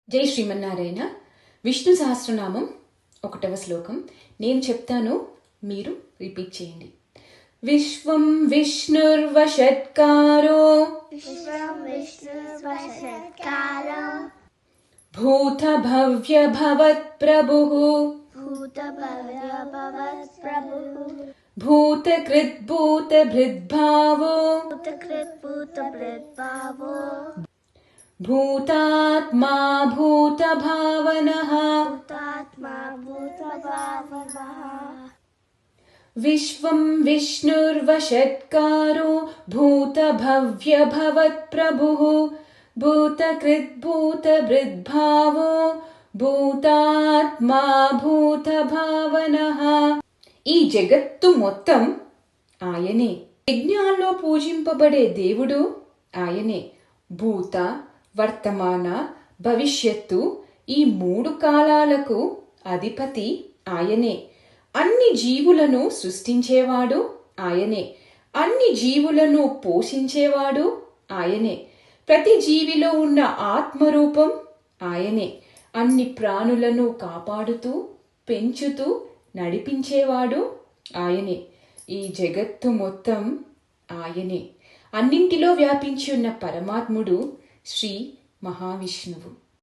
జై శ్రీమన్నారాయణ. విష్ణు సహస్రనామం 1వ శ్లోకం నేను చెప్తాను, మీరు రిపీట్ చేయండి. విశ్వం విష్ణుర్వషట్కారో భూత భవ్య భవత్ ప్రభుః భూతకృత్ భూతభృద్భావో భూతాత్మా భూతభావనః విశ్వం విష్ణుర్వషట్కారో భూతభవ్య భవత్ ప్రభుః భూతకృత్ భూతభృద్భావో భూతాత్మా భూతభావనః. ఈ జగత్తు మొత్తం ఆయనే. యజ్ఞాల్లో పూజింపబడే దేవుడు ఆయనే. భూత, వర్తమాన, భవిష్యత్తు ఈ 3 కాలాలకు అధిపతి ఆయనే. అన్ని జీవులను సృష్టించేవాడు ఆయనే. అన్ని జీవులను పోషించేవాడు ఆయనే. ప్రతి జీవిలో ఉన్న ఆత్మరూపం ఆయనే. అన్ని ప్రాణులను కాపాడుతూ పెంచుతూ నడిపించేవాడు ఆయనే. ఈ జగత్తు మొత్తం ఆయనే. అన్నింటిలో వ్యాపించి ఉన్న పరమాత్ముడు శ్రీ మహావిష్ణువు.